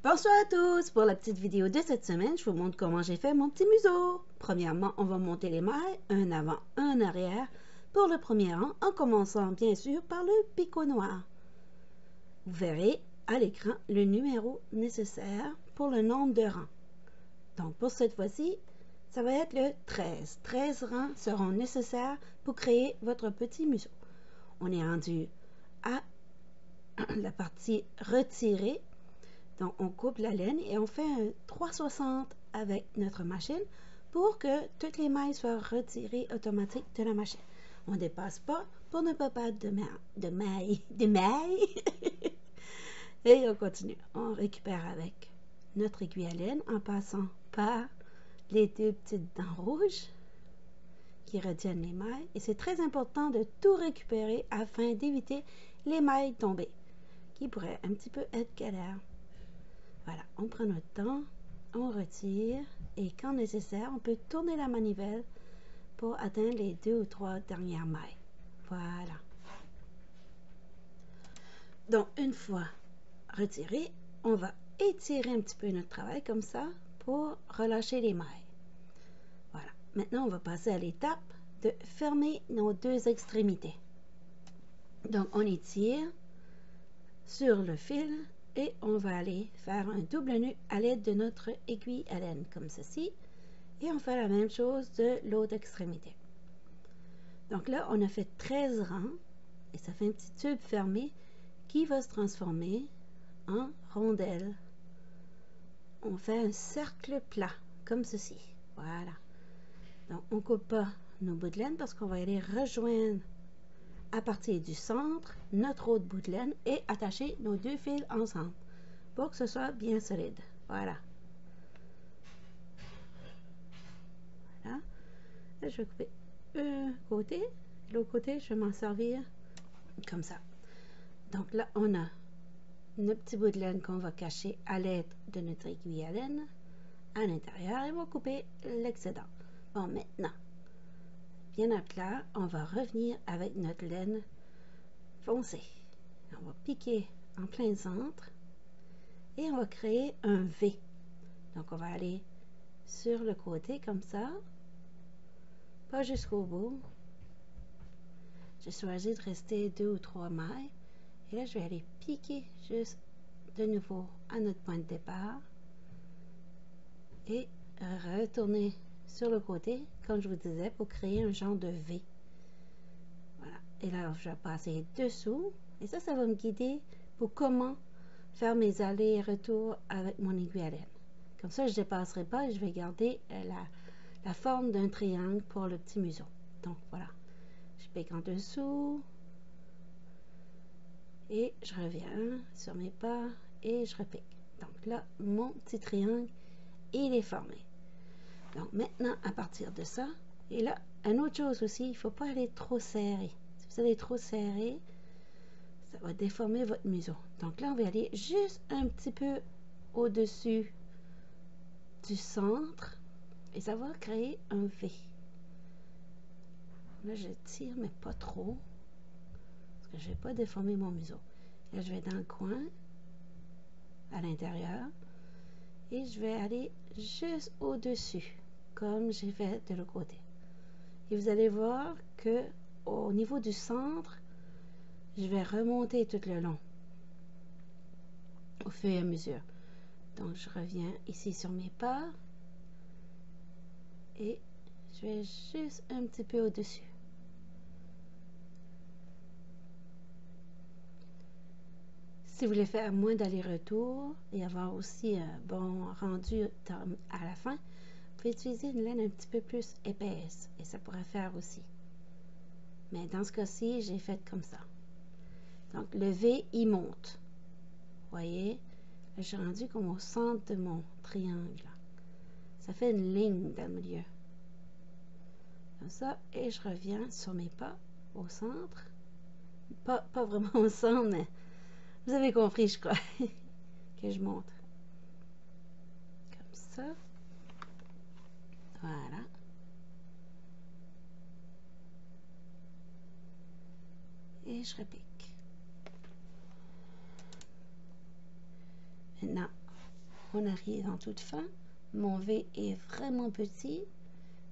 Bonsoir à tous! Pour la petite vidéo de cette semaine, je vous montre comment j'ai fait mon petit museau. Premièrement, on va monter les mailles, un avant, un arrière, pour le premier rang, en commençant bien sûr par le picot noir. Vous verrez à l'écran le numéro nécessaire pour le nombre de rangs. Donc pour cette fois-ci, ça va être le 13. 13 rangs seront nécessaires pour créer votre petit museau. On est rendu à la partie retirée. Donc, on coupe la laine et on fait un 360 avec notre machine pour que toutes les mailles soient retirées automatiques de la machine. On ne dépasse pas pour ne pas perdre de mailles. Et on continue. On récupère avec notre aiguille à laine en passant par les deux petites dents rouges qui retiennent les mailles. Et c'est très important de tout récupérer afin d'éviter les mailles tombées qui pourraient un petit peu être galères. Voilà, on prend notre temps, on retire et quand nécessaire, on peut tourner la manivelle pour atteindre les 2 ou 3 dernières mailles. Voilà. Donc, une fois retiré, on va étirer un petit peu notre travail comme ça pour relâcher les mailles. Voilà. Maintenant, on va passer à l'étape de fermer nos deux extrémités. Donc, on étire sur le fil et on va aller faire un double nœud à l'aide de notre aiguille à laine comme ceci et on fait la même chose de l'autre extrémité. Donc là on a fait 13 rangs et ça fait un petit tube fermé qui va se transformer en rondelle. On fait un cercle plat comme ceci. Voilà. Donc on ne coupe pas nos bouts de laine parce qu'on va aller rejoindre à partir du centre notre autre bout de laine et attacher nos deux fils ensemble pour que ce soit bien solide. Voilà. Voilà. Là, je vais couper un côté. L'autre côté, je vais m'en servir comme ça. Donc là, on a notre petit bout de laine qu'on va cacher à l'aide de notre aiguille à laine à l'intérieur et on va couper l'excédent. Bon, maintenant, bien à plat, on va revenir avec notre laine foncée. On va piquer en plein centre et on va créer un V. Donc, on va aller sur le côté comme ça, pas jusqu'au bout. J'ai choisi de rester 2 ou 3 mailles et là, je vais aller piquer juste de nouveau à notre point de départ et retourner sur le côté, comme je vous disais, pour créer un genre de V. Voilà. Et là, je vais passer dessous. Et ça va me guider pour comment faire mes allers et retours avec mon aiguille à laine. Comme ça, je ne dépasserai pas et je vais garder la forme d'un triangle pour le petit museau. Donc, voilà. Je pique en dessous. Et je reviens sur mes pas et je repique. Donc là, mon petit triangle, il est formé. Donc maintenant, à partir de ça, et là, une autre chose aussi, il ne faut pas aller trop serré. Si vous allez trop serré, ça va déformer votre museau. Donc là, on va aller juste un petit peu au-dessus du centre et ça va créer un V. Là, je tire, mais pas trop, parce que je ne vais pas déformer mon museau. Là, je vais dans le coin, à l'intérieur, et je vais aller juste au-dessus, comme j'ai fait de l'autre côté. Et vous allez voir que au niveau du centre, je vais remonter tout le long au fur et à mesure. Donc, je reviens ici sur mes pas et je vais juste un petit peu au-dessus. Si vous voulez faire moins d'aller-retour et avoir aussi un bon rendu à la fin, vous pouvez utiliser une laine un petit peu plus épaisse et ça pourrait faire aussi. Mais dans ce cas-ci, j'ai fait comme ça. Donc, le V, il monte. Vous voyez? Là, je suis rendu comme au centre de mon triangle. Ça fait une ligne dans le milieu. Comme ça. Et je reviens sur mes pas au centre. Pas vraiment au centre, mais vous avez compris, je crois, que je monte. Comme ça. Voilà. Et je repique. Maintenant, on arrive en toute fin. Mon V est vraiment petit,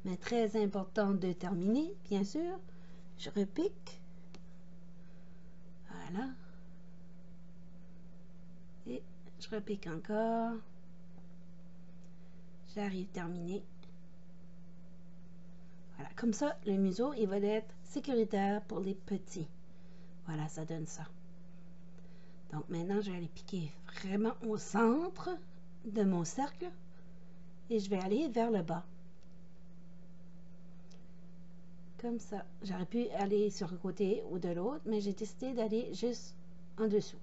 mais très important de terminer, bien sûr. Je repique. Voilà. Et je repique encore. J'arrive à terminer. Voilà, comme ça, le museau, il va être sécuritaire pour les petits. Voilà, ça donne ça. Donc maintenant, je vais aller piquer vraiment au centre de mon cercle et je vais aller vers le bas. Comme ça. J'aurais pu aller sur le côté ou de l'autre, mais j'ai décidé d'aller juste en dessous.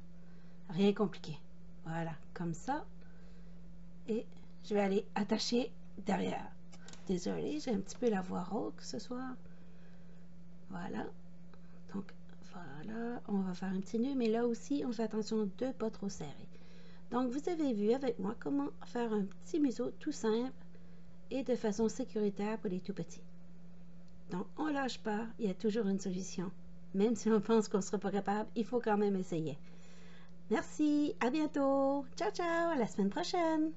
Rien compliqué. Voilà, comme ça. Et je vais aller attacher derrière. Désolée, j'ai un petit peu la voix rauque ce soir. Voilà. Donc, voilà. On va faire un petit nœud, mais là aussi, on fait attention de ne pas trop serrer. Donc, vous avez vu avec moi comment faire un petit museau tout simple et de façon sécuritaire pour les tout petits. Donc, on ne lâche pas, il y a toujours une solution. Même si on pense qu'on ne sera pas capable, il faut quand même essayer. Merci, à bientôt. Ciao, ciao, à la semaine prochaine.